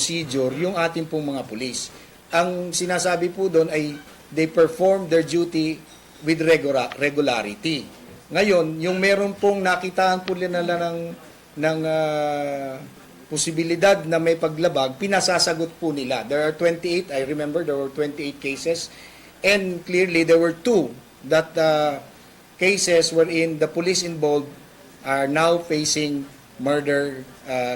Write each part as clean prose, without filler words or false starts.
procedure yung ating pong mga pulis. Ang sinasabi po doon ay they perform their duty with regularity. Ngayon, yung meron pong nakitaan po nila ng posibilidad na may paglabag, pinasasagot po nila. There are 28, I remember there were 28 cases, and clearly there were 2 that cases wherein the police involved are now facing murder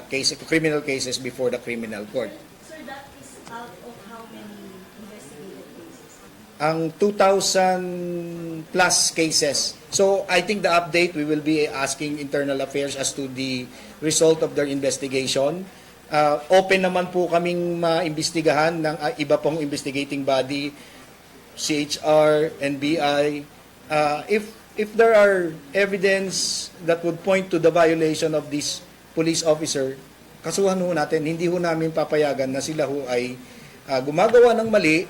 cases, criminal cases before the criminal court. Sir, that is out of how many investigated cases? Ang 2,000 plus cases. So I think the update, we will be asking Internal Affairs as to the result of their investigation. Open naman po kaming maimbestigahan ng iba pong investigating body, CHR, NBI. If there are evidence that would point to the violation of this police officer, kasuhan ho natin, hindi ho namin papayagan na sila ho ay gumagawa ng mali,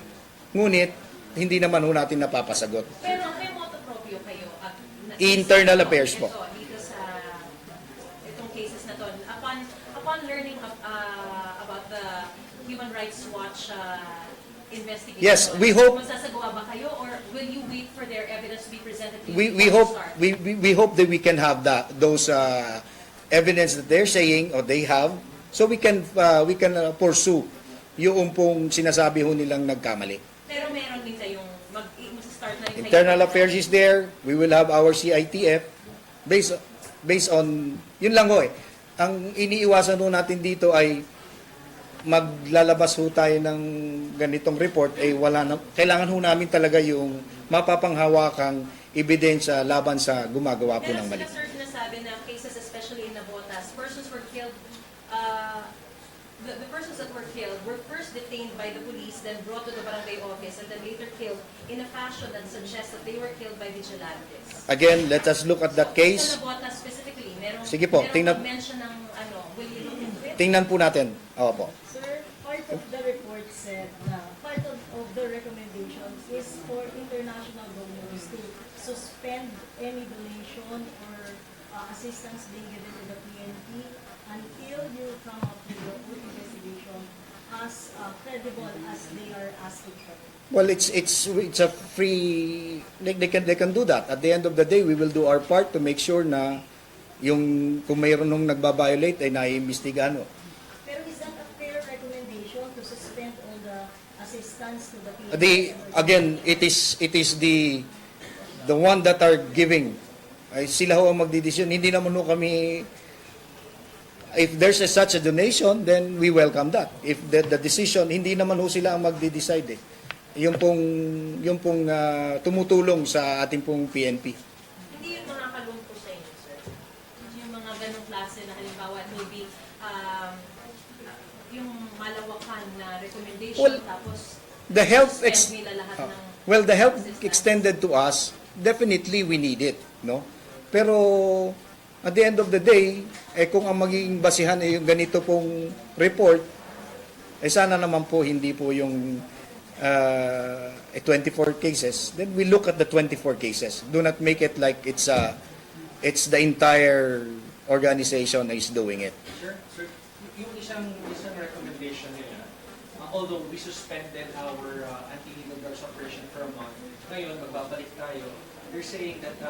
ngunit hindi naman ho natin napapasagot. Pero may motopropyo kayo at Internal Affairs po. Dito sa itong cases na to, upon learning about the Human Rights Watch investigation. Yes, we hope. Masasagawa ba kayo or will you wait for their evidence to be presented to you? We hope that we can have those evidence that they're saying or they have, so we can pursue yung pong sinasabi ho nilang nagkamali. Pero meron din kayong mag-start na rin Internal Affairs is there. We will have our CITF based on yun lang ho eh. Ang iniiwasan ho natin dito ay maglalabas ho tayo ng ganitong report ay wala na, kailangan ho namin talaga yung mapapanghawakang ebidensya laban sa gumagawa po ng mali. Pero sir, sinasabi na cases especially in Navotas, persons were killed, the persons that were killed were first detained by the police, then brought to the barangay office, and then later killed in a fashion that suggests that they were killed by vigilantes. Again, let us look at that case. Sa Navotas specifically, Sige po, tingnan. mention ng will you look into it? Tingnan po natin. Opo. Sir, part of the report said na part of the recommendations is for international donors to suspend any donation or assistance being given to the PNP until you come up with your own investigation as credible as they are asking for. Well, it's a free, they can do that. At the end of the day, we will do our part to make sure na yung kung mayroon nung nagbabiolate ay naiimbestigahan mo. Pero is that a fair recommendation to suspend all the assistance to the PNP? Again, it is the one that are giving. Ay sila ho ang magdidesisyon. Hindi naman ho kami, if there's such a donation, then we welcome that. If the decision, hindi naman ho sila ang magdi-decide eh. Yung pong tumutulong sa ating pong PNP. Hindi yung mga kalungko sa inyo, sir. Yung mga ganong klase na halimbawa, maybe yung malawakan na recommendation, Well, tapos the help suspend nila lahat ng well, the help assistance. extended to us, definitely we need it, no? Pero at the end of the day, kung ang magiging basihan ay yung ganito pong report, sana naman po hindi po yung 24 cases. Then we look at the 24 cases. Do not make it like it's the entire organization is doing it. Sir, yung isang recommendation nila, although we suspended our anti-illegal drugs operation for a month, ngayon magbabalik tayo, they're saying that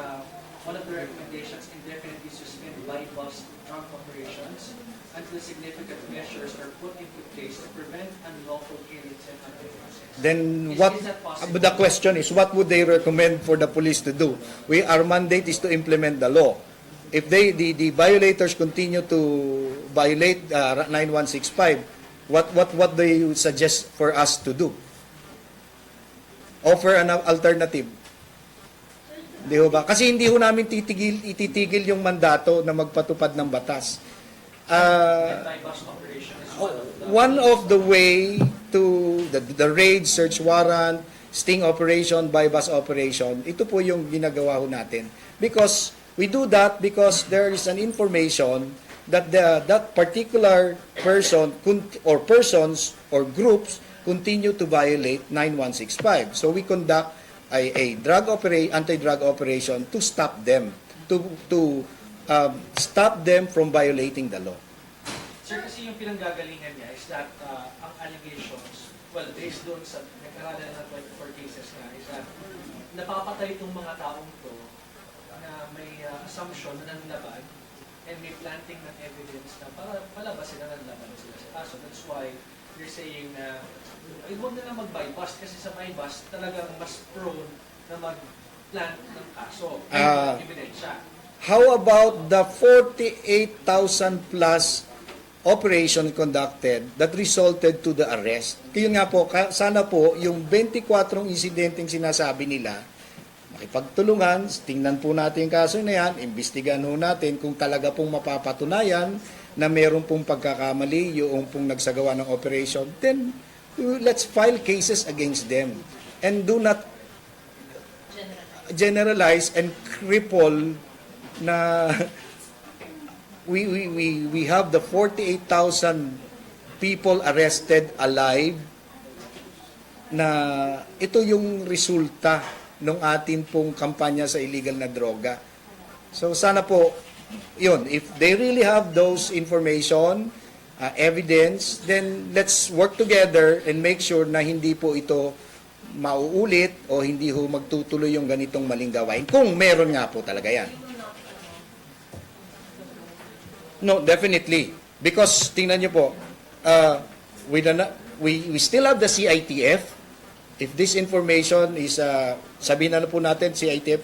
one of the recommendations indefinitely suspend by-bus drug operations until significant measures are put into place to prevent unlawful aliens and unlawful. Then Is what? that possible? The question is, what would they recommend for the police to do? Our mandate is to implement the law. If the violators continue to violate 9165, what do you suggest for us to do? Offer an alternative. Di ho ba? Kasi hindi ho namin ititigil yung mandato na magpatupad ng batas. Anti-bus operation is One of the way to the raid, search warrant, sting operation, by-bus operation, ito po yung ginagawa ho natin. Because we do that because there is an information that that particular person or persons or groups continue to violate 9165. So we conduct a anti-drug operation to stop them, to stop them from violating the law. Sir, kasi yung pinanggagalingan niya is that ang allegations, well, based doon sa nag-aralan na 24 cases nga, is that napapatay itong mga taong to na may assumption na nanlaban and may planting ng evidence na para palabas sila nanlaban sila sa kaso. That's why they're saying na huwag na lang mag-bypass kasi sa bypass talagang mas prone na mag-plant ng kaso. Ebidensya. How about the 48,000 plus operation conducted that resulted to the arrest? Kaya nga po, sana po yung 24 insidenteng sinasabi nila, makipagtulungan, tingnan po natin yung kaso na yan, imbestigahan ho natin kung talaga pong mapapatunayan na meron pong pagkakamali yung pong nagsagawa ng operation, then let's file cases against them. And do not generalize and cripple na we have the 48,000 people arrested alive na ito yung resulta ng atin pong kampanya sa illegal na droga. So sana po, yun, if they really have those information, evidence, then let's work together and make sure na hindi po ito mauulit o hindi ho magtutuloy yung ganitong maling gawain. Kung meron nga po talaga yan. No, definitely. Because, tingnan nyo po, we still have the CITF. If this information is, sabihin na po natin, CITF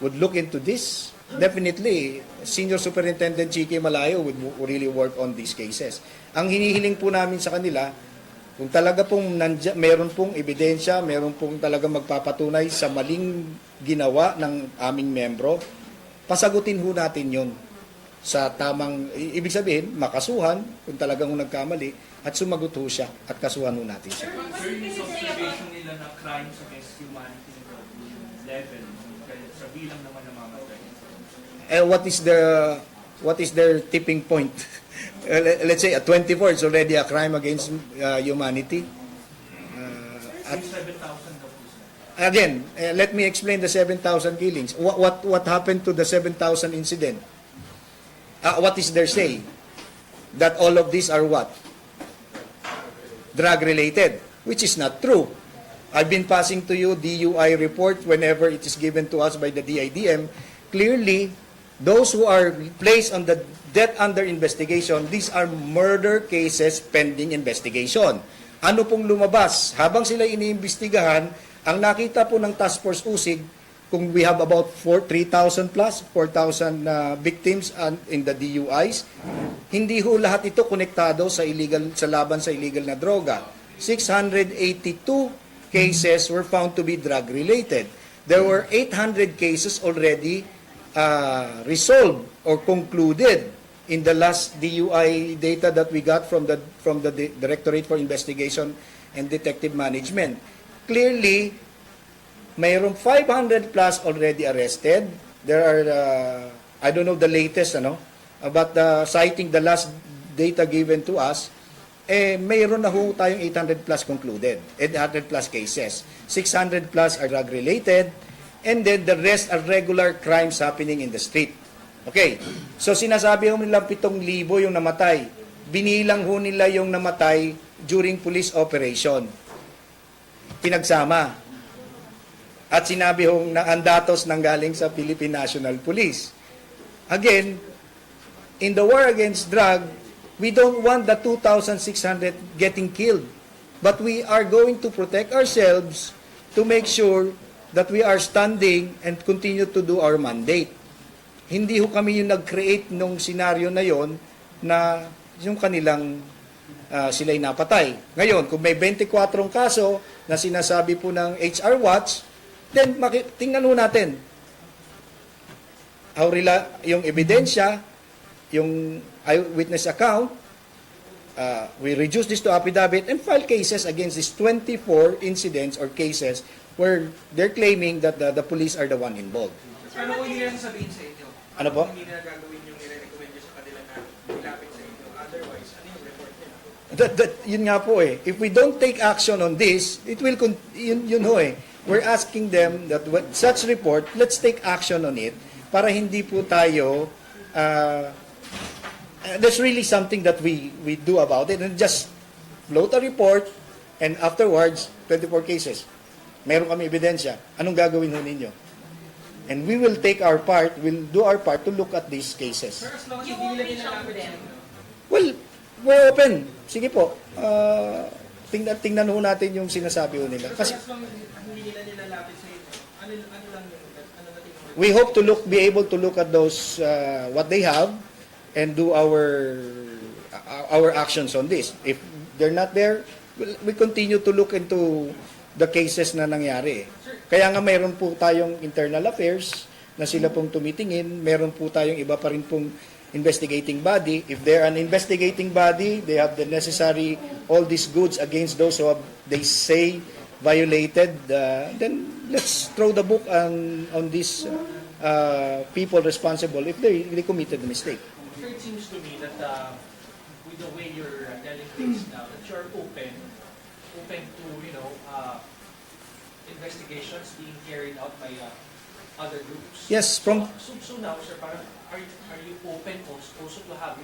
would look into this. Definitely, Senior Superintendent Chiki Malayo would really work on these cases. Ang hinihiling po namin sa kanila, kung talaga pong meron pong ebidensya, meron pong talaga magpapatunay sa maling ginawa ng aming membro, pasagutin ho natin yun sa tamang, ibig sabihin, makasuhan kung talagang nagkamali at sumagot ho siya at kasuhan ho natin siya. Sir, yung observation nila na crimes against humanity level, sa bilang naman ng mamatay. What is their tipping point? Let's say at 24, it's already a crime against humanity. Yung 7,000 daw po sir. Again, let me explain the 7,000 killings. What happened to the 7,000 incident? What is their say? That all of these are what? Drug-related, which is not true. I've been passing to you DUI report whenever it is given to us by the DIDM. Clearly, those who are placed on the death under investigation, these are murder cases pending investigation. Ano pong lumabas? Habang sila iniimbestigahan, ang nakita po ng Task Force Usig, kung we have about 3,000 plus, 4,000 victims in the DUIs, hindi ho lahat ito konektado sa laban sa illegal na droga. 682 cases were found to be drug-related. There were 800 cases already resolved or concluded in the last DUI data that we got from the Directorate for Investigation and Detective Management. Clearly, mayroong 500 plus already arrested. There are, I don't know the latest, but citing the last data given to us, mayroon na ho tayong 800 plus concluded, 800 plus cases. 600 plus are drug-related, and then the rest are regular crimes happening in the street. Okay, so sinasabi ho nilang 7,000 yung namatay. Binilang ho nila yung namatay during police operation. Pinagsama. At sinabi hong na ang datos nanggaling sa Philippine National Police. Again, in the war against drug, we don't want the 2,600 getting killed. But we are going to protect ourselves to make sure that we are standing and continue to do our mandate. Hindi ho kami yung nag-create nung senaryo na yon na yung kanilang sila'y napatay. Ngayon, kung may 24 kaso na sinasabi po ng HR Watch, then tingnan ho natin yung ebidensya, yung eyewitness account, we reduce this to affidavit and file cases against these 24 incidents or cases where they're claiming that the police are the one involved. Ano kung hindi nila sasabihin sa inyo? Ano po? Hindi nila gagawin yung nire-recommend nyo sa kanila na ilapit sa inyo. Otherwise, ano yung report nila? Yun nga po eh. If we don't take action on this, it will, yun ho eh. We're asking them that such report, let's take action on it para hindi po tayo there's really something that we do about it, and just float a report, and afterwards, 24 cases. Meron kami ebidensya. Anong gagawin ho ninyo? And we will take our part, we'll do our part to look at these cases. Sir, as long as You hindi won't nila reach out to nilalapit sa them. inyo. Well, we're open. Sige po. Tingnan ho natin yung sinasabi ho nila. Sir, Kasi as long as hindi nila nilalapit sa inyo, ano lang yun? Ano natin yung we hope to be able to look at those, what they have, and do our actions on this. If they're not there, we continue to look into the cases na nangyari. Kaya nga mayroon po tayong internal affairs na sila pong tumitingin, meron po tayong iba pa rin pong investigating body. If they're an investigating body, they have the necessary, all these goods against those who have, they say, violated, then let's throw the book on these people responsible if they committed a mistake. Sir, it seems to me that with the way you're telling things now, that you're open to, investigations being carried out by other groups. Yes, So now, sir, parang, are you open also to have,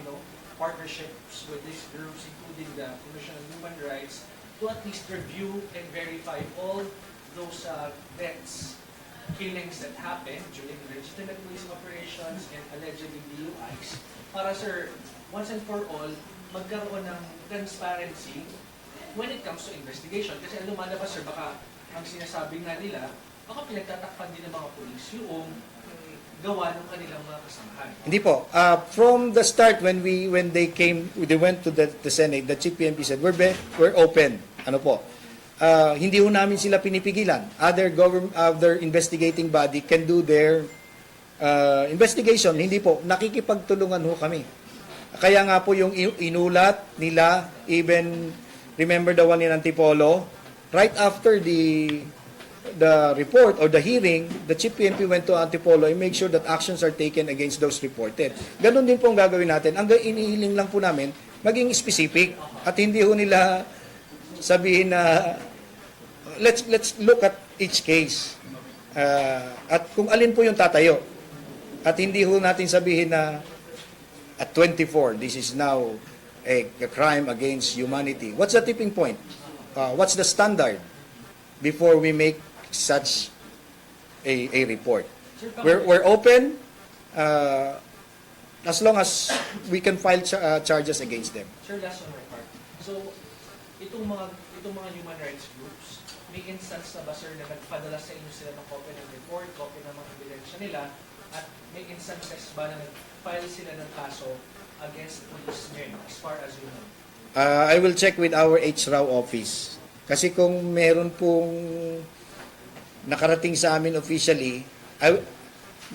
partnerships with these groups, including the Commission on Human Rights, to at least review and verify all those deaths, killings that happened during legitimate police operations and allegedly DUIs, para, sir, once and for all, magkaroon ng transparency when it comes to investigation. Kasi ang lumalabas, sir, baka ang sinasabi nga nila, baka pinagtatakpan din ng mga pulis yung gawa ng kanilang mga kasamahan. Hindi po. From the start, when they went to the Senate, the Chief PNP said, we're open. Ano po? Hindi ho namin sila pinipigilan. Other investigating body can do their investigation. Hindi po. Nakikipagtulungan ho kami. Kaya nga po yung inulat nila, even, remember the one in Antipolo, right after the report or the hearing, the Chief PNP went to Antipolo and make sure that actions are taken against those reported. Ganon din po ang gagawin natin. Ang inihiling lang po namin, maging specific at hindi ho nila sabihin na let's look at each case. At kung alin po yung tatayo. At hindi ho natin sabihin na at 24, this is now a crime against humanity. What's the tipping point? What's the standard before we make such a report? Sir, We're open as long as we can file charges against them. Sir, last on my part. So, itong mga human rights groups, may instance na ba, sir, na nagpadala sa inyo sila ng copy ng report, copy ng mga ebidensya nila, at may instances ba na nag-file sila ng kaso against policemen as far as you know? I will check with our HRAW office. Kasi kung meron pong nakarating sa amin officially,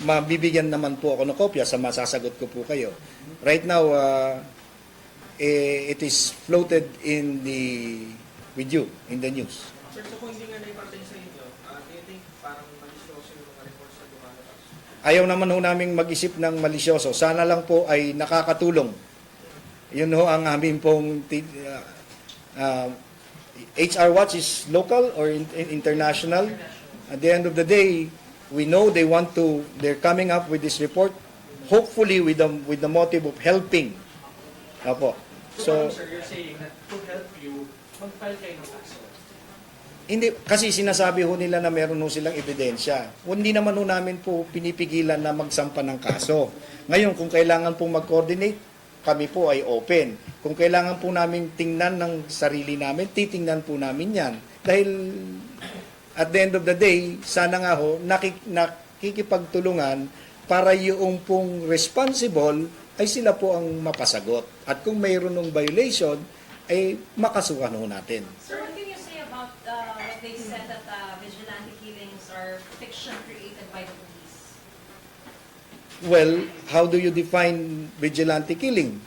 mabibigyan naman po ako ng kopya sa masasagot ko po kayo. Right now, it is floated with you in the news. Sir, so kung hindi nga naiparating sa inyo, do you think parang malisyoso yung mga reports na lumalabas? Ayaw naman ho naming mag-isip ng malisyoso. Sana lang po ay nakakatulong. Yun ho ang aming pong HR Watch is local or international. At the end of the day, we know they're coming up with this report, hopefully with the motive of helping. Apo. So, sir, you're saying that to help you, mag-file kayo ng kaso? Hindi, kasi sinasabi ho nila na meron ho silang ebidensya. Hindi naman ho namin po pinipigilan na magsampa ng kaso. Ngayon, kung kailangan pong mag-coordinate, kami po ay open. Kung kailangan po namin tingnan ng sarili namin, titingnan po namin yan. Dahil at the end of the day, sana nga ho, nakikipagtulungan para yung pong responsible ay sila po ang mapasagot. At kung mayroon ng violation, ay makasuhan ho natin. Sir, what can you say about what they said that vigilante killings are fiction created by the police? Well, how do you define vigilante killing?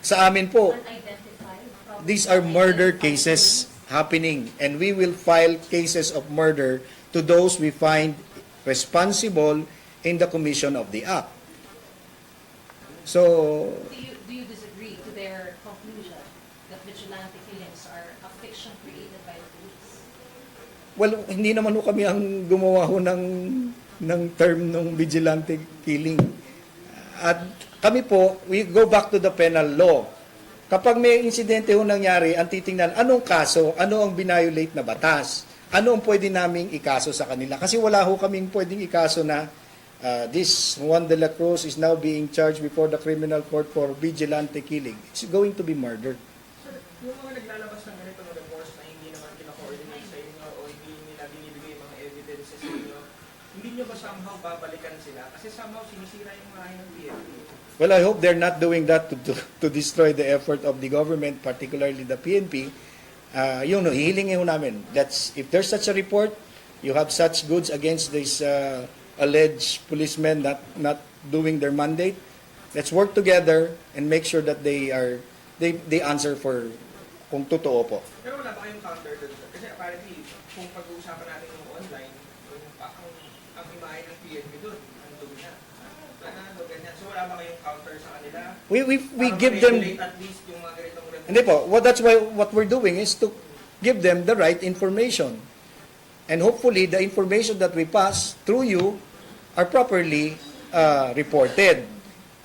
Sa amin po, Unidentified? these are murder cases happening, and we will file cases of murder to those we find responsible in the commission of the act. So, Do you disagree to their conclusion that vigilante killings are a fiction created by the police? well, hindi naman ho kami ang gumawa ho ng term ng vigilante killing. At kami po, we go back to the penal law. Kapag may insidente ho nangyari, ang titingnan, anong kaso, ano ang binayolate na batas, ano ang pwede naming ikaso sa kanila. Kasi wala ho kaming pwedeng ikaso na this Juan de la Cruz is now being charged before the criminal court for vigilante killing. It's going to be murdered. Sir, yung mga naglalabas ng ganitong reports na hindi naman kina-coordinate sa inyo o hindi nila binibigay mga evidences sa inyo, hindi nyo ba somehow babalikan sila? Kasi somehow sinisira yung mga ng PNP. Well, I hope they're not doing that to destroy the effort of the government, particularly the PNP. Yun, hihilingin ho namin. That's, if there's such a report, you have such goods against these alleged policemen not doing their mandate, let's work together and make sure that they answer for kung totoo po. Pero wala ba kayong counter doon, sir? Kasi apparently, kung pag-uusapan natin yung online, ang imahe ng PNP doon, ang dumi na. Ano, ganyan. So wala ba kayong counter sa kanila? We Para give them... ma-regulate at least yung mga ganitong reports? Hindi po. That's why what we're doing is to give them the right information. And hopefully, the information that we pass through you are properly reported.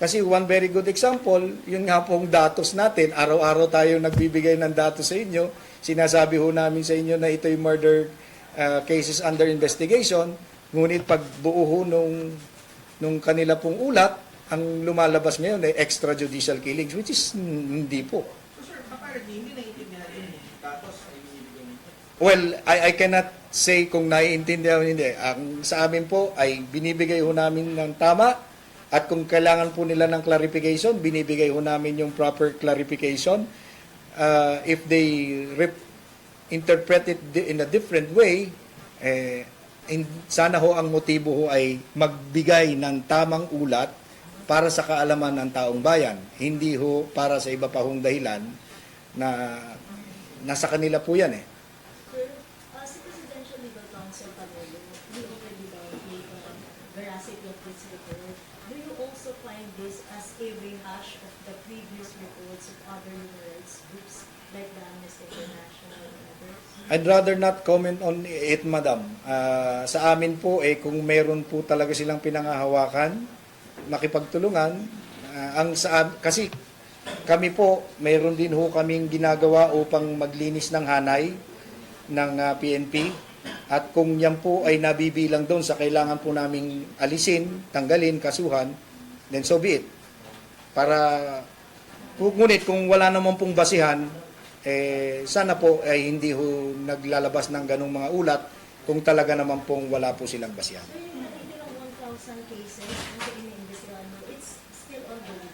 Kasi one very good example, yun nga pong datos natin, araw-araw tayo nagbibigay ng datos sa inyo, sinasabi ho namin sa inyo na ito yung murder cases under investigation, ngunit pagbuo ho nung kanila pong ulat, ang lumalabas ngayon ay extrajudicial killings, which is hindi po. So sir, apparently, hindi naiintindihan yung datos ay binibigay ninyo. Well, I cannot say kung naiintindihan o hindi. Ang sa amin po ay binibigay ho namin ng tama at kung kailangan po nila ng clarification, binibigay ho namin yung proper clarification. If they interpret it in a different way, sana ho ang motibo ho ay magbigay ng tamang ulat para sa kaalaman ng taong bayan. Hindi ho para sa iba pa hong dahilan na nasa kanila po yan eh. Sir, si Presidential Legal Counsel Panelo, we already validate the veracity of this report. Do you also find this as a rehash of the previous reports of other human rights groups like the Amnesty International and others? I'd rather not comment on it, madam. Sa amin po, kung meron po talaga silang pinangahawakan, makipagtulungan, kasi kami po, mayroon din ho kaming ginagawa upang maglinis ng hanay ng PNP. At kung yan po ay nabibilang doon sa kailangan po naming alisin, tanggalin, kasuhan, then so be it. Ngunit kung wala naman pong basihan, sana po ay hindi ho naglalabas ng ganong mga ulat kung talaga naman pong wala po silang basihan. So yung natitirang 1,000 cases na iniimbestigahan mo, it's still ongoing?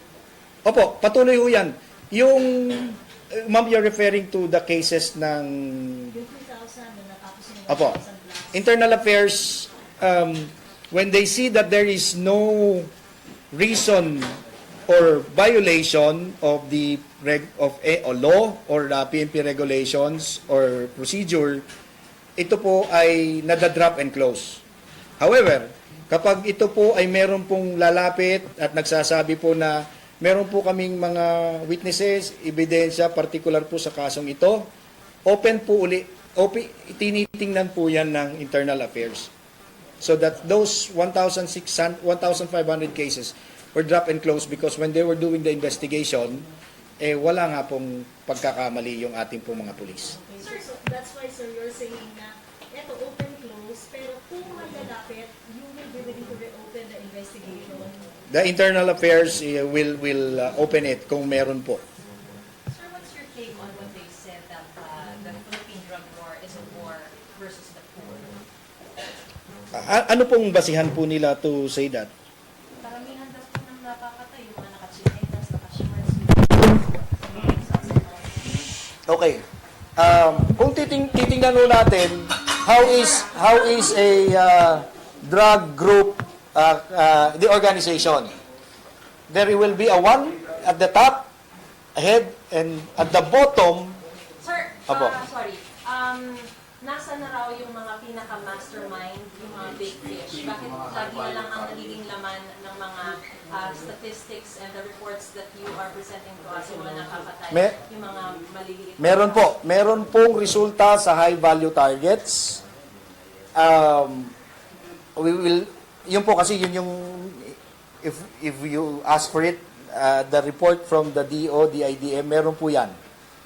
Opo, patuloy ho yan. Yung, ma'am, you're referring to the cases ng... Yung 2,000 na natapos yung 1,000 Opo. plus. Internal Affairs, when they see that there is no reason or violation of the law or PNP regulations or procedure, ito po ay nadadrop and close. However, kapag ito po ay meron pong lalapit at nagsasabi po na meron po kaming mga witnesses, ebidensya, particular po sa kasong ito, open po uli, tinitingnan po yan ng Internal Affairs. So that those 1,500 cases were drop and close because when they were doing the investigation, wala nga pong pagkakamali yung ating pong mga pulis. Okay, so that's why, sir, you're saying na eto open close, pero kung malalapit, you will be willing to reopen the investigation. The Internal Affairs will open it kung meron po. Sir, what's your take on what they said that the Philippine drug war is a war versus the poor? Ano pong basihan po nila to say that? Karamihan daw po ng napapatay, yung mga nakachinelas, nakashorts, Okay. Kung titingnan mo natin, how is a drug group, the organization? There will be a one at the top, head, and at the bottom. Sir, Apo. sorry. Nasa na raw yung mga pinaka-mastermind, yung mga big fish? Bakit lagi na lang ang nagiging laman ng mga statistics and the reports that you are presenting to us, yung mga nakapatay, yung mga maliliit? Meron pong resulta sa high value targets. Yun po kasi yun yung if you ask for it, the report from the DO, DIDM, meron po yan.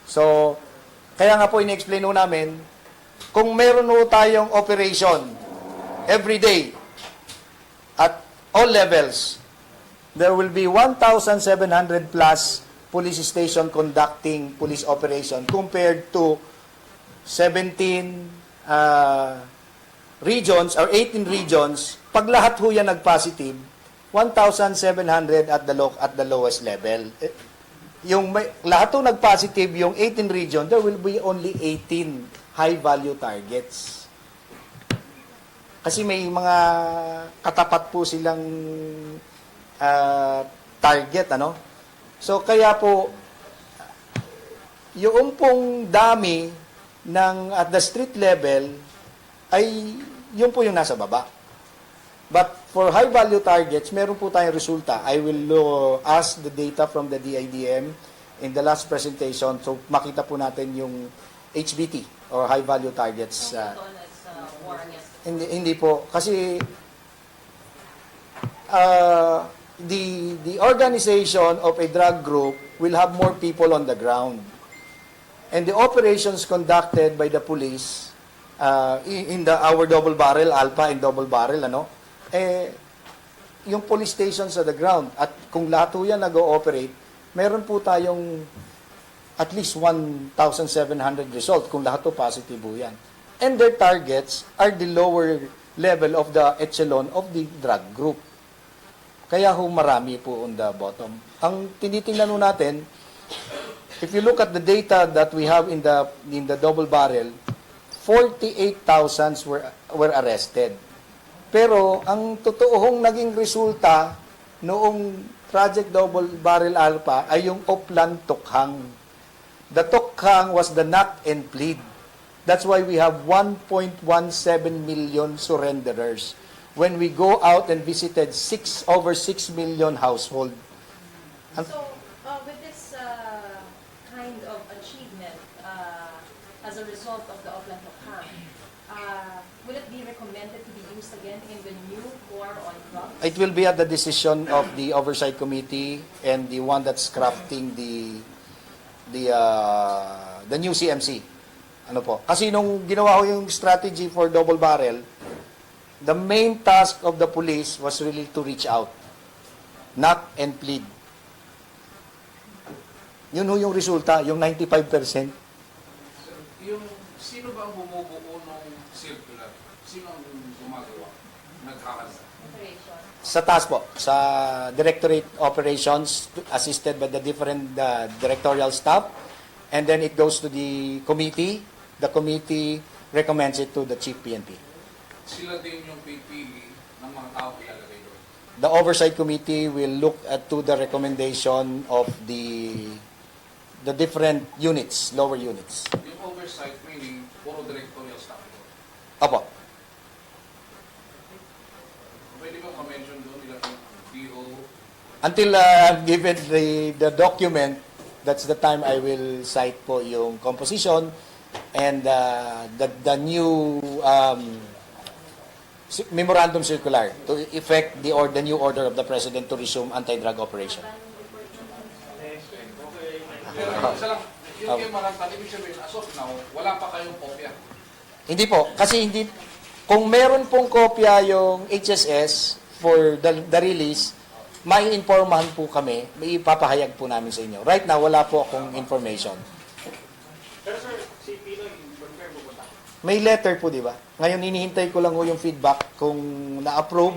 So, kaya nga po in-explain ho namin, kung meron ho tayong operation every day at all levels, there will be 1,700 plus police station conducting police operation compared to 17 regions or 18 regions. Pag lahat ho yan nag-positive, 1,700 at the lowest level. Lahat ho nag-positive, yung 18 region, there will be only 18 high-value targets. Kasi may mga katapat po silang target, ano? So, kaya po, yung pong dami at the street level, ay yun po yung nasa baba. But for high-value targets, meron po tayong resulta. I will ask the data from the DIDM in the last presentation, so makita po natin yung HBT, or high-value targets. Doon as war against Hindi po. Kasi the organization of a drug group will have more people on the ground. And the operations conducted by the police in our double barrel, Alpha and double barrel, yung police stations sa the ground. At kung lahat po yan nag-ooperate, meron po tayong at least 1,700 result kung lahat po positive po yan. And their targets are the lower level of the echelon of the drug group. Kaya ho marami po on the bottom. Ang tinitingnan ho natin, if you look at the data that we have in the double barrel, 48,000 were arrested. Pero ang totoong naging resulta noong Project Double Barrel Alpha ay yung Oplan Tokhang. The Tokhang was the knock and plead. That's why we have 1.17 million surrenderers. When we go out and visited over 6 million household. So, with this kind of achievement as a result of the Oplan Tokhang, will it be recommended to be used again in the new war on drugs? It will be at the decision of the oversight committee and the one that's crafting the new CMC. Ano po? Kasi nung ginawa ko yung strategy for double barrel, the main task of the police was really to reach out, knock and plead. Yun ho yung resulta, yung 95%. Yung sino ba ang bumubuo ng circular? Sino ang gumagawa? Nagkakasa? Operation. Sa task po, sa Directorate Operations, assisted by the different directorial staff, and then it goes to the committee. The committee recommends it to the Chief PNP. Sila din yung pipili ng mga tao ilalagay doon. The oversight committee will look to the recommendation of the different units, lower units. Yung oversight meaning puro directorial staff doon. Opo. Pwede ba ma-mention doon nila yung DO? Until given the document, that's the time I will cite po yung composition and the new memorandum circular to effect the new order of the President to resume anti-drug operation. Pero isa lang, yung kay Maranta, ibig sabihin, as of now, wala pa kayong kopya. Hindi po, kasi kung meron pong kopya yung HSS for the release, may informahan po kami, may ipapahayag po namin sa inyo. Right now, wala po akong information. Pero sir, si Pinoy, confirm mo ba? May letter po, di ba? Ngayon, hinihintay ko lang po yung feedback kung na-approve,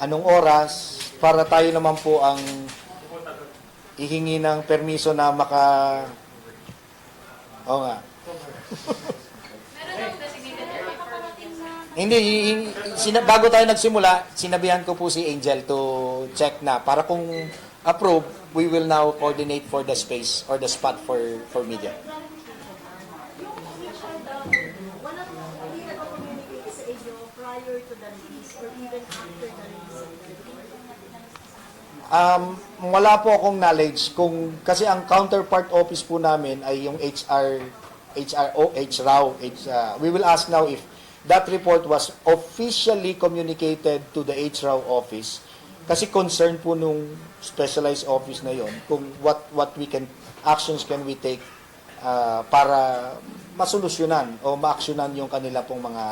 anong oras, para tayo naman po ang ihingi ng permiso na Oo nga. Hindi, bago tayo nagsimula, sinabihan ko po si Angel to check na para kung approve, we will now coordinate for the space or the spot for media. Hindi nag-communicate sa inyo prior to the release or even after the release of the report? Wala po akong knowledge kasi ang counterpart office po namin ay yung HRAW. We will ask now if that report was officially communicated to the HRAW office Kasi concern po nung specialized office na yon kung what actions can we take para masolusyonan o maaksyonan yung kanila pong mga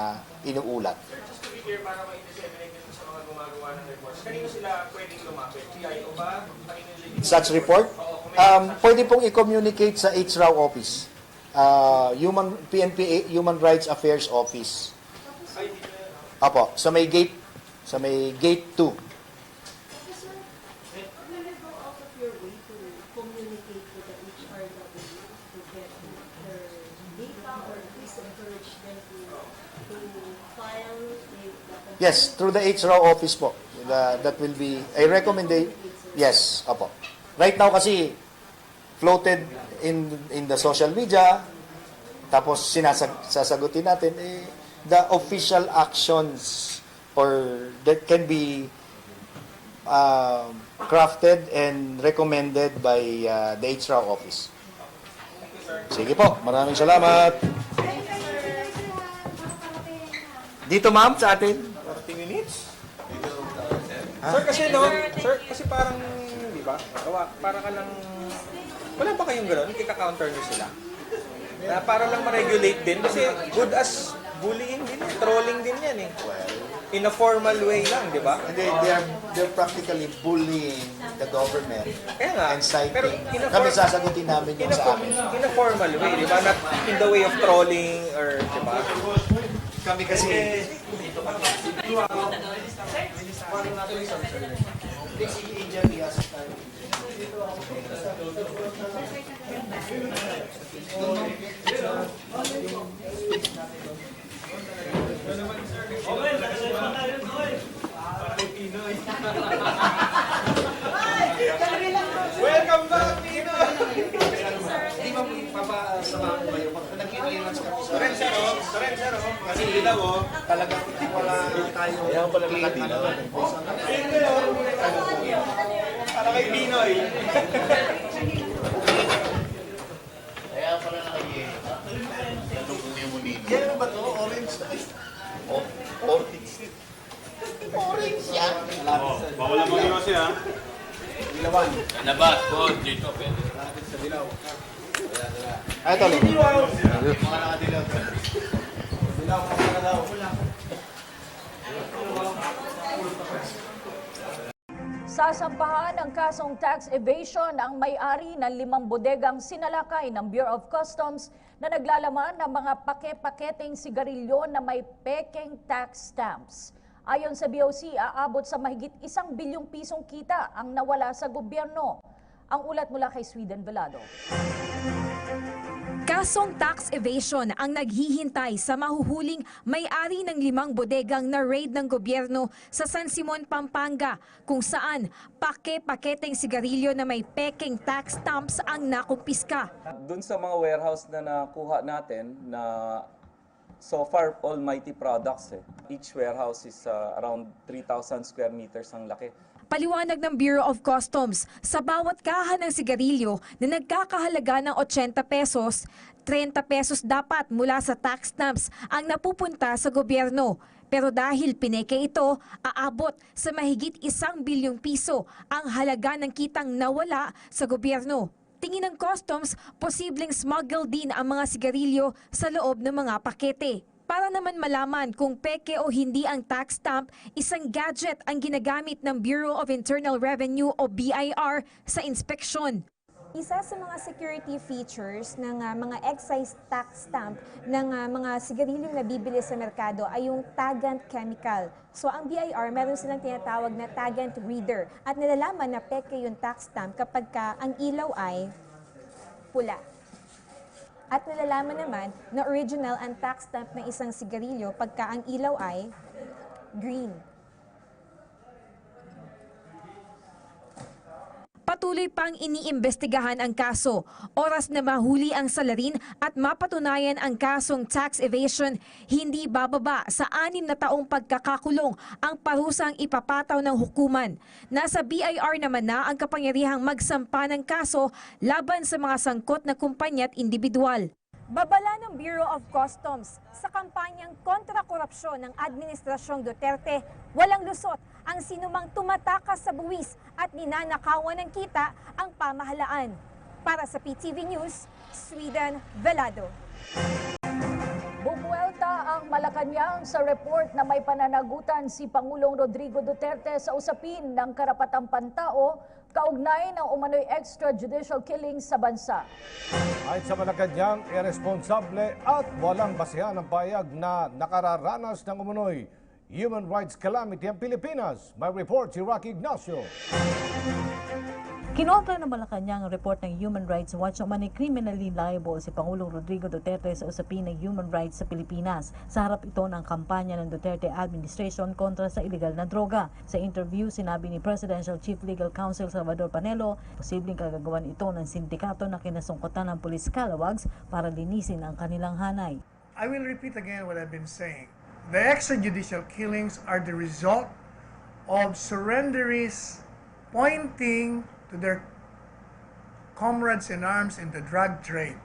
inuulat. Just to be clear, para ma-disseminate dito sa mga gumagawa ng reports, kanino sila pwedeng lumapit? PIO ba? Kanino sila? Such report? Oo, kung may- Pwede pong i-communicate sa HRAW office. PNP Human Rights Affairs Office. Ay, dito na. Apo, sa may gate 2. Will you go out of your way to communicate to the HRW to get their data, or at least encourage them to file a Yes, through the HRAW office po. That will be a recommendation. Yes, apo. Right now kasi floated in the social media, tapos sasagutin natin the official actions or that can be crafted and recommended by the HRAW office. Sige po, maraming salamat. Dito ma'am sa atin. 40 minutes? Sir, kasi no, sir, kasi parang, di ba, para ka lang, wala ba kayong gano'n? Kika-counter nyo sila? Na para lang ma-regulate din, kasi good as bullying din yan, trolling din yan eh. In a formal way lang, di ba? And they're practically bullying the government Kaya nga, and citing. pero Kami sasagutin namin yung sa amin. in a formal way, di ba? Not in the way of trolling or, di ba? Kami kasi Welcome back, Pinoy! Hindi ba papasama ko kayo? Nag-clearance kami sa Sir, kasi ilaw, oh. talagang wala tayo. Ayaw pala nakadino. Para kay Pinoy. Kaya pala nakikita. Ganun kung yung munino. Yan ba to? Orange? Orange. Orange yan. Bawal ang mag-iwas siya. Dilawan. Labas po, dito pwede. Ay, ito. Mga nakadilaw. Sasampahan ng kasong tax evasion ang may-ari ng 5 bodegang sinalakay ng Bureau of Customs na naglalaman ng mga pake-paketeng sigarilyo na may pekeng tax stamps. Ayon sa BOC, aabot sa mahigit 1 bilyong pisong kita ang nawala sa gobyerno. Ang ulat mula kay Sweden Velado. Kasong tax evasion ang naghihintay sa mahuhuling may-ari ng 5 bodegang na raid ng gobyerno sa San Simon, Pampanga, kung saan pake-paketeng sigarilyo na may pekeng tax stamps ang nakumpiska. Doon sa mga warehouse na nakuha natin na so far almighty products, each warehouse is around 3,000 square meters ang laki. Paliwanag ng Bureau of Customs, sa bawat kaha ng sigarilyo na nagkakahalaga ng 80 pesos, 30 pesos dapat mula sa tax stamps ang napupunta sa gobyerno. Pero dahil pineke ito, aabot sa mahigit 1 bilyong piso ang halaga ng kitang nawala sa gobyerno. Tingin ng Customs, posibleng smuggle din ang mga sigarilyo sa loob ng mga pakete. Para naman malaman kung peke o hindi ang tax stamp, isang gadget ang ginagamit ng Bureau of Internal Revenue o BIR sa inspeksyon. Isa sa mga security features ng mga excise tax stamp ng mga sigarilyong nabibili sa merkado ay yung tagant chemical. So ang BIR, meron silang tinatawag na tagant reader at nalalaman na peke yung tax stamp kapag ang ilaw ay pula. At nalalaman naman na original ang tax stamp ng isang sigarilyo pagka ang ilaw ay green. Patuloy pang iniimbestigahan ang kaso. Oras na mahuli ang salarin at mapatunayan ang kasong tax evasion, hindi bababa sa 6 na taong pagkakakulong ang parusang ipapataw ng hukuman. Nasa BIR naman na ang kapangyarihang magsampa ng kaso laban sa mga sangkot na kumpanya at individual. Babala ng Bureau of Customs sa kampanyang kontra korupsyon ng Administrasyong Duterte, walang lusot ang sinumang tumatakas sa buwis at ninanakawan ng kita ang pamahalaan. Para sa PTV News, Sweden Velado. Bumuelta ang Malacanang sa report na may pananagutan si Pangulong Rodrigo Duterte sa usapin ng karapatang pantao kaugnay ng umano'y extrajudicial killings sa bansa. Ayon sa Malacanang, irresponsable at walang basehan ang payag na nakararanas ng umano'y human rights calamity ang Pilipinas. May report si Rocky Ignacio. Kinontra ng Malacanang ang report ng Human Rights Watch na umano'y criminally liable si Pangulong Rodrigo Duterte sa usapin ng human rights sa Pilipinas. Sa harap ito ng kampanya ng Duterte administration kontra sa iligal na droga. Sa interview, sinabi ni Presidential Chief Legal Counsel Salvador Panelo, posibleng kagagawan ito ng sindikato na kinasungkutan ng police calawags para linisin ang kanilang hanay. I will repeat again what I've been saying. The extrajudicial killings are the result of surrenderies pointing to their comrades in arms in the drug trade.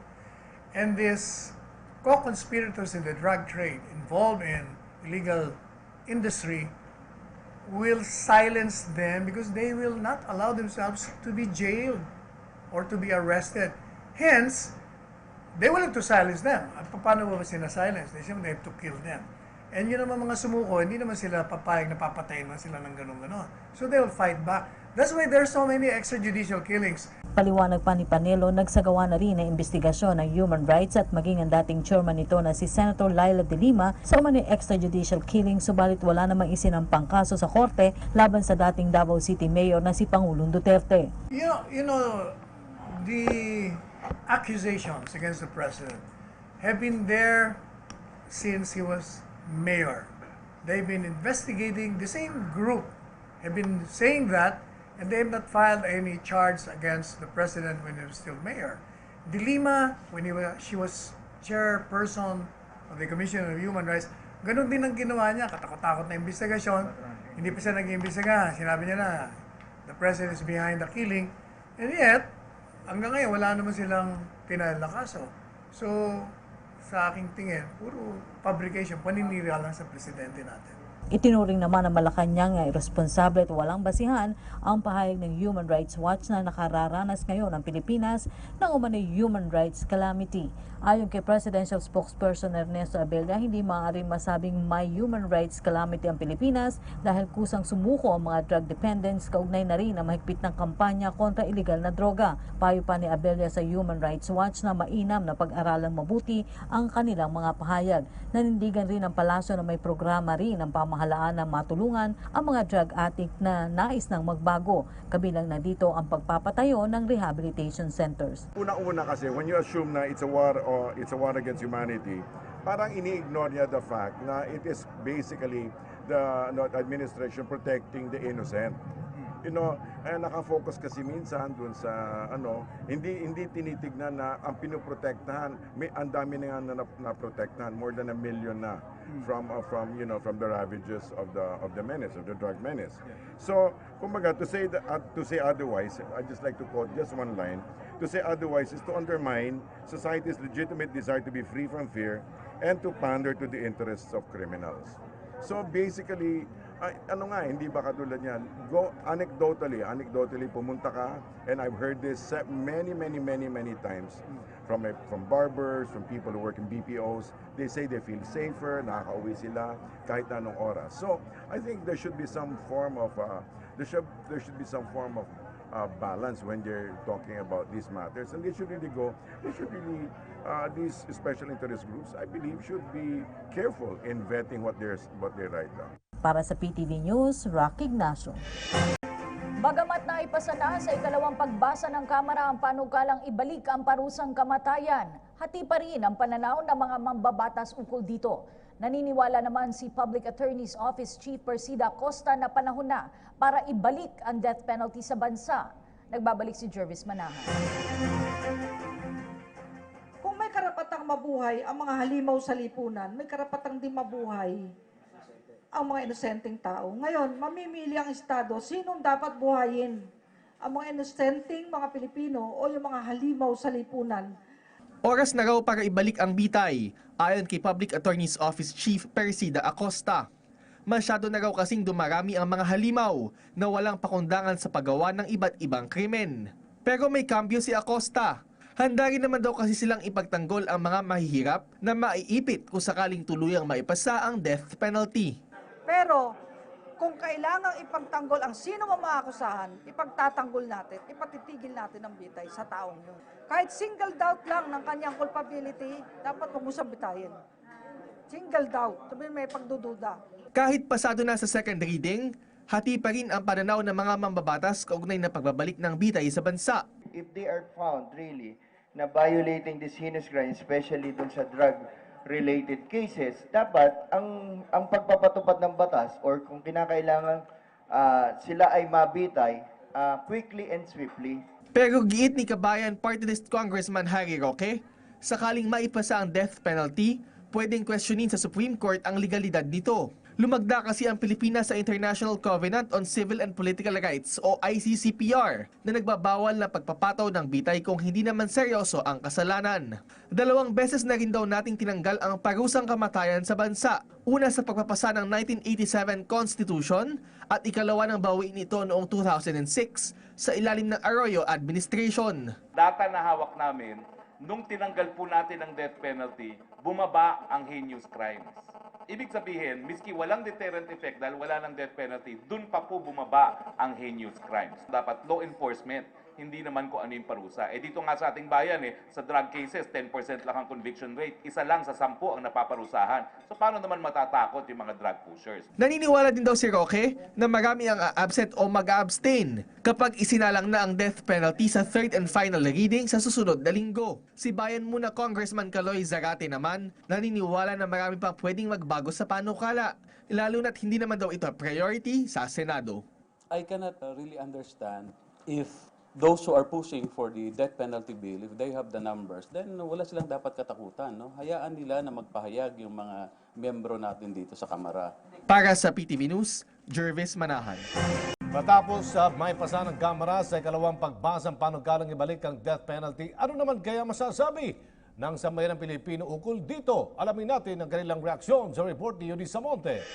And these co-conspirators in the drug trade involved in illegal industry will silence them because they will not allow themselves to be jailed or to be arrested. Hence, they will have to silence them. At paano ba sinasilence? They have to kill them. And yun naman mga sumuko, hindi naman sila papayag na papatayin man sila ng ganun-ganon. So they will fight back. That's why there's so many extrajudicial killings. Paliwanag pa ni Panelo, nagsagawa na rin ng investigasyon ng human rights at maging ang dating chairman nito na si Senator Laila de Lima sa umano'y extrajudicial killing, subalit wala namang isinampang kaso sa korte laban sa dating Davao City Mayor na si Pangulong Duterte. You know, the accusations against the president have been there since he was mayor. They've been investigating, the same group have been saying that, and they have not filed any charge against the president when he was still mayor. De Lima, when she was chairperson of the Commission on Human Rights, ganun din ang ginawa niya, katakot-takot na investigasyon. Hindi pa siya nag-iimbestiga. Sinabi niya na, the president is behind the killing. And yet, hanggang ngayon, wala naman silang pinahal na kaso. So, sa aking tingin, puro fabrication, paninira lang sa presidente natin. Itinuring naman ng Malacanang na irresponsable at walang basihan ang pahayag ng Human Rights Watch na nakararanas ngayon ang Pilipinas ng umano'y human rights calamity. Ayon kay Presidential Spokesperson Ernesto Abella, hindi maaaring masabing may human rights calamity ang Pilipinas dahil kusang sumuko ang mga drug dependents, kaugnay na rin ang mahigpit ng kampanya kontra iligal na droga. Payo pa ni Abella sa Human Rights Watch na mainam na pag-aralang mabuti ang kanilang mga pahayag. Nanindigan rin ang palasyo na may programa rin ang pamahalaan na matulungan ang mga drug addict na nais nang magbago. Kabilang na dito ang pagpapatayo ng rehabilitation centers. Una-una kasi, when you assume na it's a war against humanity, parang ini-ignore niya the fact na it is basically the administration protecting the innocent. You know, nakafocus kasi minsan dun sa hindi tinitignan na ang pinoprotektahan, ang dami na nga na protektahan, more than 1 million na from the ravages of the menace, of the drug menace. So, kumbaga, to say otherwise, I just like to quote just one line. To say otherwise is to undermine society's legitimate desire to be free from fear and to pander to the interests of criminals. So basically, hindi ba katulad yan? Go anecdotally, pumunta ka, and I've heard this many times from barbers, from people who work in BPOs. They say they feel safer, nakakauwi sila kahit anong oras. So I think there should be some form of balance when they're talking about these matters, and these special interest groups, I believe, should be careful in vetting what they write down. Para sa PTV News, Rocky Ignacio. Bagamat na ipasa na sa ikalawang pagbasa ng Kamara ang panukalang ibalik ang parusang kamatayan, hati pa rin ang pananaw ng mga mambabatas ukol dito. Naniniwala naman si Public Attorney's Office Chief Persida Costa na panahon na para ibalik ang death penalty sa bansa. Nagbabalik si Jervis Manahan. Kung may karapatang mabuhay ang mga halimaw sa lipunan, may karapatang din mabuhay ang mga inosenteng tao. Ngayon, mamimili ang Estado sinong dapat buhayin, ang mga inosenteng mga Pilipino o yung mga halimaw sa lipunan. Oras na raw para ibalik ang bitay, ayon kay Public Attorney's Office Chief Persida Acosta. Masyado na raw kasing dumarami ang mga halimaw na walang pakundangan sa paggawa ng iba't ibang krimen. Pero may kambyo si Acosta. Handa rin naman daw kasi silang ipagtanggol ang mga mahihirap na maiipit kung sakaling tuluyang maipasa ang death penalty. Pero kung kailangang ipagtanggol ang sino mang maakusahan, ipagtatanggol natin, ipatitigil natin ang bitay sa taong yun. Kahit single doubt lang ng kanyang culpability, dapat huwag mo siyang bitayin. Single doubt, sabihin may pagdududa. Kahit pasado na sa second reading, hati pa rin ang pananaw ng mga mambabatas kaugnay na pagbabalik ng bitay sa bansa. If they are found really na violating this heinous crime, especially dun sa drug-related cases, dapat ang pagpapatupad ng batas or kung kinakailangan sila ay mabitay quickly and swiftly. Pero giit ni kabayan Party List Congressman Harry Roque, sakaling maipasa ang death penalty, pwedeng questionin sa Supreme Court ang legalidad nito. Lumagda kasi ang Pilipinas sa International Covenant on Civil and Political Rights o ICCPR na nagbabawal na pagpapataw ng bitay kung hindi naman seryoso ang kasalanan. 2 beses na rin daw nating tinanggal ang parusang kamatayan sa bansa. Una sa pagpapasa ng 1987 Constitution at ikalawa ng bawiin ito noong 2006 sa ilalim ng Arroyo Administration. Data na hawak namin, nung tinanggal po natin ang death penalty, bumaba ang heinous crimes. Ibig sabihin, miski walang deterrent effect dahil wala ng death penalty, dun pa po bumaba ang heinous crimes. Dapat law enforcement, hindi naman kung ano yung parusa. Dito nga sa ating bayan, sa drug cases, 10% lang ang conviction rate. Isa lang sa 10 ang napaparusahan. So paano naman matatakot yung mga drug pushers? Naniniwala din daw si Roque na marami ang absent o mag-abstain kapag isinalang na ang death penalty sa third and final reading sa susunod na linggo. Si Bayan Muna Congressman Caloy Zarate naman naniniwala na marami pang pwedeng magbago sa panukala, lalo na't hindi naman daw ito priority sa Senado. I cannot really understand if those who are pushing for the death penalty bill, if they have the numbers, then wala silang dapat katakutan. No? Hayaan nila na magpahayag yung mga membro natin dito sa Kamara. Para sa PTV News, Jervis Manahan. Matapos may pasa ng Kamara sa ikalawang pagbasang panukalang ibalik ang death penalty, ano naman kaya masasabi ng sambayanang Pilipino ukol dito? Alamin natin ang kanilang reaksyon sa report ni Eunice Samonte.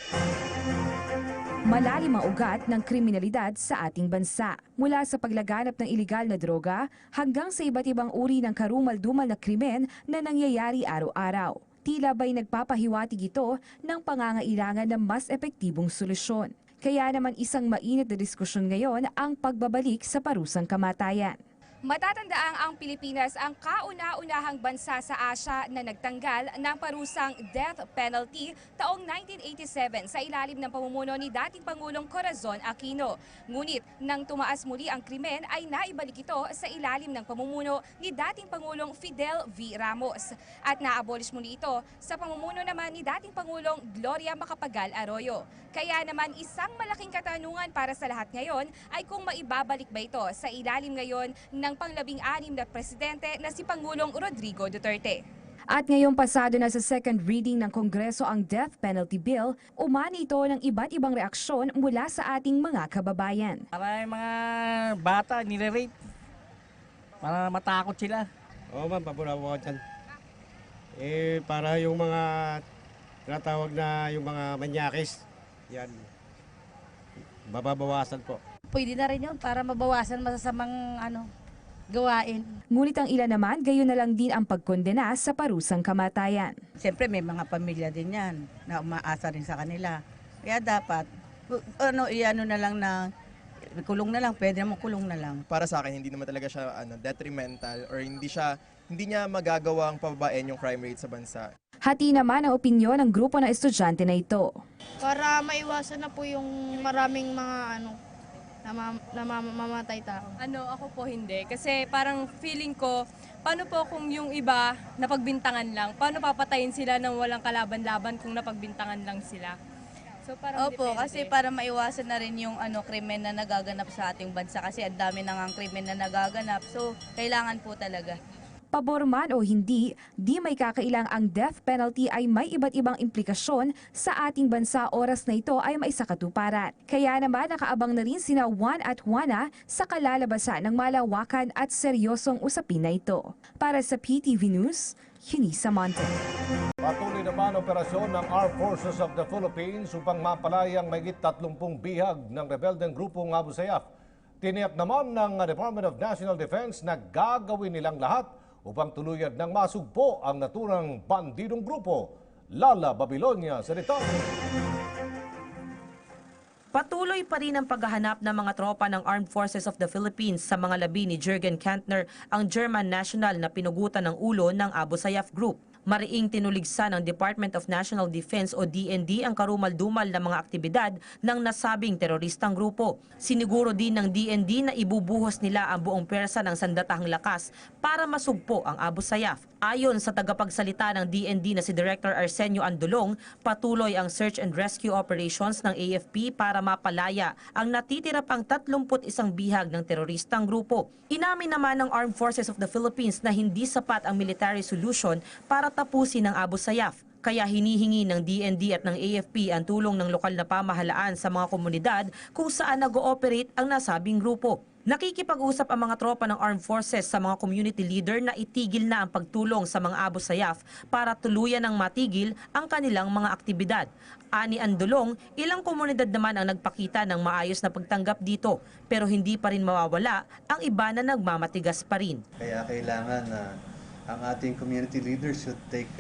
Malalim ang ugat ng kriminalidad sa ating bansa. Mula sa paglaganap ng iligal na droga hanggang sa iba't ibang uri ng karumal-dumal na krimen na nangyayari araw-araw. Tila ba'y nagpapahiwatig ito ng pangangailangan ng mas epektibong solusyon. Kaya naman isang mainit na diskusyon ngayon ang pagbabalik sa parusang kamatayan. Matatandaang ang Pilipinas ang kauna-unahang bansa sa Asya na nagtanggal ng parusang death penalty taong 1987 sa ilalim ng pamumuno ni dating Pangulong Corazon Aquino. Ngunit nang tumaas muli ang krimen ay naibalik ito sa ilalim ng pamumuno ni dating Pangulong Fidel V. Ramos. At naabolish muli ito sa pamumuno naman ni dating Pangulong Gloria Macapagal Arroyo. Kaya naman isang malaking katanungan para sa lahat ngayon ay kung maibabalik ba ito sa ilalim ngayon ng pang-labing-anim na presidente na si Pangulong Rodrigo Duterte. At ngayong pasado na sa second reading ng Kongreso ang death penalty bill, umani ito ng iba't ibang reaksyon mula sa ating mga kababayan. Para mga bata nire-rape, para matakot sila. Oo ma'am, pabura po ako dyan. Para yung mga tinatawag na yung mga manyakis, yan, bababawasan po. Pwede na rin yun para mabawasan masasamang gawain. Ngunit ang ilan naman, gayon na lang din ang pagkondena sa parusang kamatayan. Siyempre may mga pamilya din yan na umaasa rin sa kanila. Kaya dapat, iano na lang na kulong na lang, pwede naman kulong na lang. Para sa akin, hindi naman talaga siya detrimental or hindi niya magagawa ang pababain yung crime rate sa bansa. Hati naman ang opinyon ng grupo ng estudyante na ito. Para maiwasan na po yung maraming mga namamatay tao. Ako po hindi. Kasi parang feeling ko, paano po kung yung iba napagbintangan lang? Paano papatayin sila nang walang kalaban-laban kung napagbintangan lang sila? So parang Opo, depende. kasi para maiwasan na rin yung krimen na nagaganap sa ating bansa kasi ang dami na ngang krimen na nagaganap. So kailangan po talaga. Pabor man o hindi, di may kakailang ang death penalty ay may iba't ibang implikasyon sa ating bansa oras na ito ay maisakatuparan. Kaya naman nakaabang na rin sina Juan at Juana sa kalalabasan ng malawakan at seryosong usapin na ito. Para sa PTV News, Eunice Monte. Patuloy naman ang operasyon ng Armed Forces of the Philippines upang mapalayang mahigit 30 bihag ng rebeldeng grupong Abu Sayyaf. Tiniyak naman ng Department of National Defense na gagawin nilang lahat upang tuluyan ng masugpo ang naturang bandidong grupo. Lala Babilonia sa detalye. Patuloy pa rin ang paghahanap ng mga tropa ng Armed Forces of the Philippines sa mga labi ni Jürgen Kantner, ang German national na pinugutan ng ulo ng Abu Sayyaf Group. Mariing tinuligsa ng Department of National Defense o DND ang karumal-dumal na mga aktibidad ng nasabing teroristang grupo. Siniguro din ng DND na ibubuhos nila ang buong pwersa ng sandatahang lakas para masugpo ang Abu Sayyaf. Ayon sa tagapagsalita ng DND na si Director Arsenio Andolong, patuloy ang search and rescue operations ng AFP para mapalaya ang natitira pang 31 bihag ng teroristang grupo. Inamin naman ng Armed Forces of the Philippines na hindi sapat ang military solution para tapusin ang Abu Sayyaf. Kaya hinihingi ng DND at ng AFP ang tulong ng lokal na pamahalaan sa mga komunidad kung saan nag-ooperate ang nasabing grupo. Nakikipag-usap ang mga tropa ng Armed Forces sa mga community leader na itigil na ang pagtulong sa mga Abu Sayyaf para tuluyan ng matigil ang kanilang mga aktibidad. Ani Andolong, ilang komunidad naman ang nagpakita ng maayos na pagtanggap dito, pero hindi pa rin mawawala ang iba na nagmamatigas pa rin. Kaya kailangan na ang ating community leaders should take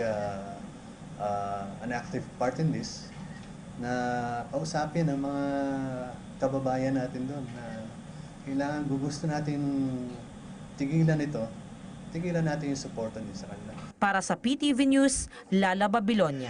an active part in this, na kausapin ang mga kababayan natin doon na kailangan gusto natin tigilan ito, tigilan natin yung suporta din sa kanila. Para sa PTV News, Lala Babilonia.